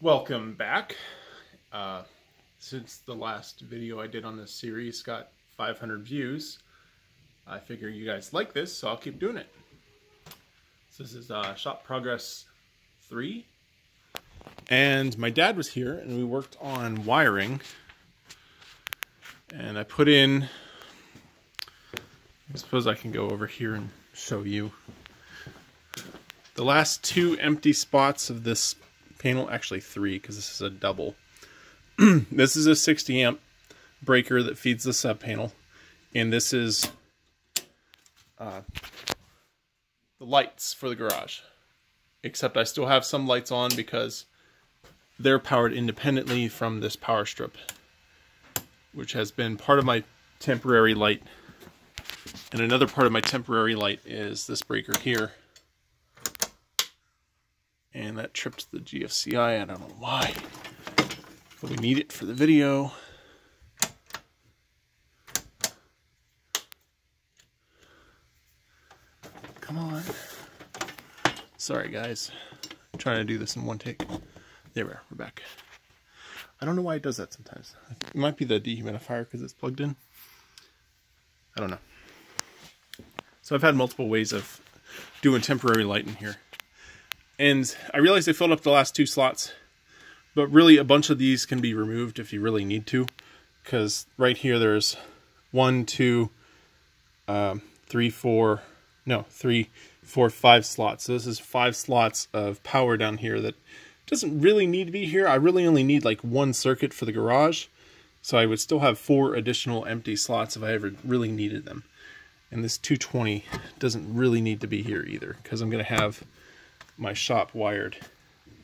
Welcome back. Since the last video I did on this series got 500 views, I figure you guys like this, so I'll keep doing it. So this is Shop Progress 3. And my dad was here and we worked on wiring. And I put in, I suppose I can go over here and show you the last two empty spots of this panel, actually three because this is a double. This is a 60 amp breaker that feeds the sub panel, and this is the lights for the garage, except I still have some lights on because they're powered independently from this power strip, which has been part of my temporary light. And another part of my temporary light is this breaker here. And that tripped the GFCI, I don't know why, but we need it for the video. Come on. Sorry guys, I'm trying to do this in one take. There we are, we're back. I don't know why it does that sometimes. It might be the dehumidifier because it's plugged in. I don't know. So I've had multiple ways of doing temporary light in here. And I realized I filled up the last two slots, but really a bunch of these can be removed if you really need to, because right here there's 1, 2, 3, 4, 5 slots. So this is 5 slots of power down here that doesn't really need to be here. I really only need like one circuit for the garage, so I would still have 4 additional empty slots if I ever really needed them. And this 220 doesn't really need to be here either, because I'm going to have my shop wired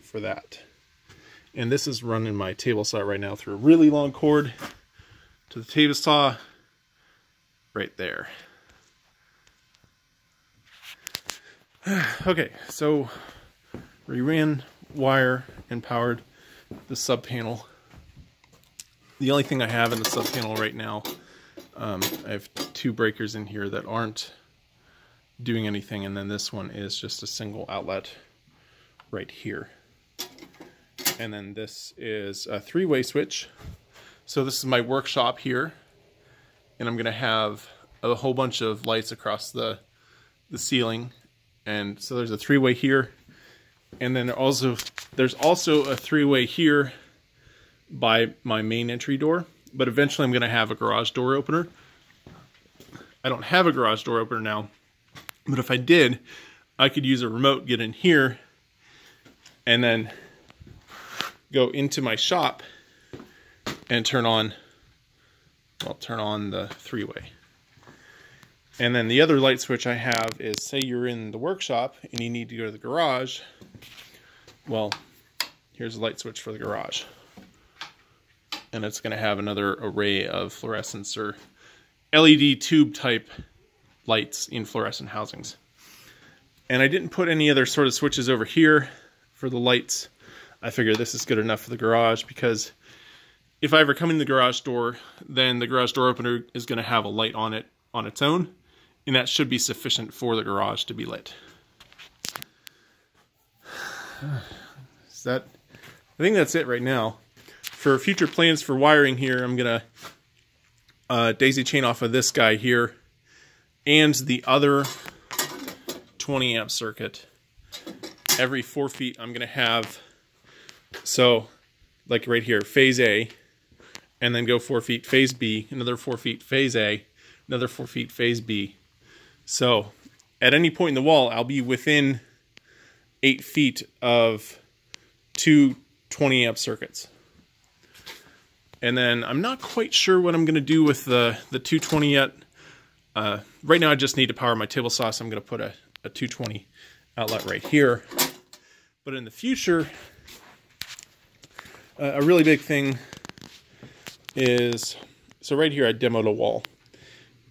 for that. And this is running my table saw right now through a really long cord to the table saw right there. Okay, so we ran wire and powered the sub panel. The only thing I have in the sub panel right now, I have 2 breakers in here that aren't doing anything, and then this one is just a single outlet right here. And then this is a 3-way switch. So this is my workshop here, and I'm gonna have a whole bunch of lights across the ceiling. And so there's a 3-way here, and then there's also a 3-way here by my main entry door, but eventually I'm gonna have a garage door opener. I don't have a garage door opener now, but if I did, I could use a remote, get in here, and then go into my shop and turn on the 3-way. And then the other light switch I have is, say you're in the workshop and you need to go to the garage. Well, here's a light switch for the garage. And it's going to have another array of fluorescence or LED tube type lights in fluorescent housings. And I didn't put any other sort of switches over here for the lights. I figure this is good enough for the garage, because if I ever come in the garage door, then the garage door opener is going to have a light on it on its own, and that should be sufficient for the garage to be lit. I think that's it right now. For future plans for wiring here, I'm going to daisy chain off of this guy here and the other 20 amp circuit. Every 4 feet I'm going to have, so like right here, phase A, and then go 4 feet, phase B, another 4 feet, phase A, another 4 feet, phase B. So at any point in the wall, I'll be within 8 feet of 2 20 amp circuits. And then I'm not quite sure what I'm going to do with the 220 yet. Right now I just need to power my table saw, so I'm going to put a 220 outlet right here. But in the future, a really big thing is, so right here I demoed a wall,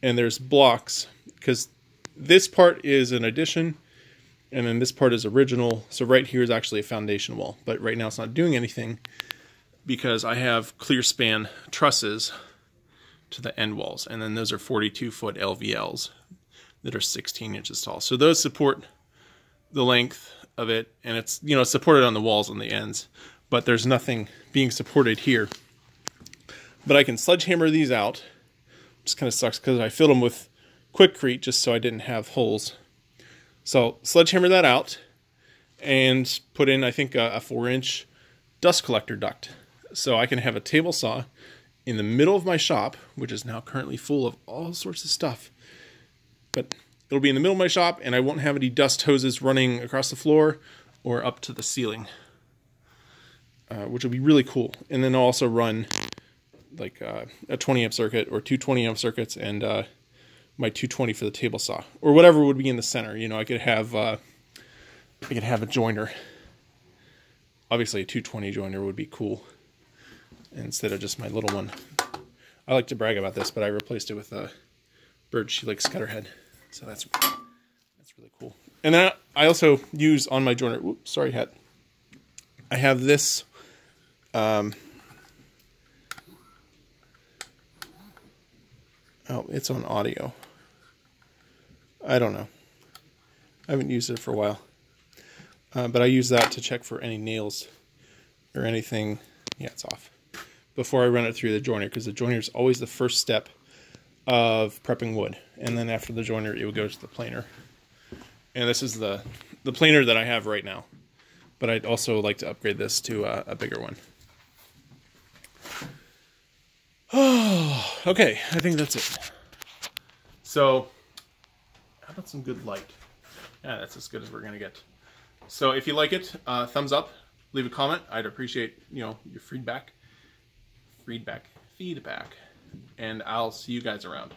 and there's blocks, because this part is an addition and then this part is original. So right here is actually a foundation wall, but right now it's not doing anything because I have clear span trusses to the end walls, and then those are 42-foot LVLs that are 16 inches tall. So those support the length of it, and it's, you know, supported on the walls on the ends, but there's nothing being supported here. But I can sledgehammer these out. Just kind of sucks because I filled them with Quikrete just so I didn't have holes. So sledgehammer that out and put in, I think, a 4-inch dust collector duct. So I can have a table saw in the middle of my shop, which is now currently full of all sorts of stuff. But it'll be in the middle of my shop, and I won't have any dust hoses running across the floor or up to the ceiling, which will be really cool. And then I'll also run like a 20 amp circuit or two 20 amp circuits and my 220 for the table saw, or whatever would be in the center. You know, I could have a joiner. Obviously, a 220 joiner would be cool instead of just my little one. I like to brag about this, but I replaced it with a bird she likes scatterhead, so that's really cool. And then I also use on my joiner. Oops, sorry, hat. I have this. Oh, it's on audio. I don't know. I haven't used it for a while. But I use that to check for any nails or anything. Yeah, it's off. Before I run it through the joiner, because the joiner is always the first step of prepping wood. And then after the joiner, it would go to the planer. And this is the planer that I have right now. But I'd also like to upgrade this to a bigger one. Oh, okay, I think that's it. So, how about some good light? Yeah, that's as good as we're gonna get. So if you like it, thumbs up, leave a comment. I'd appreciate, your feedback, and I'll see you guys around.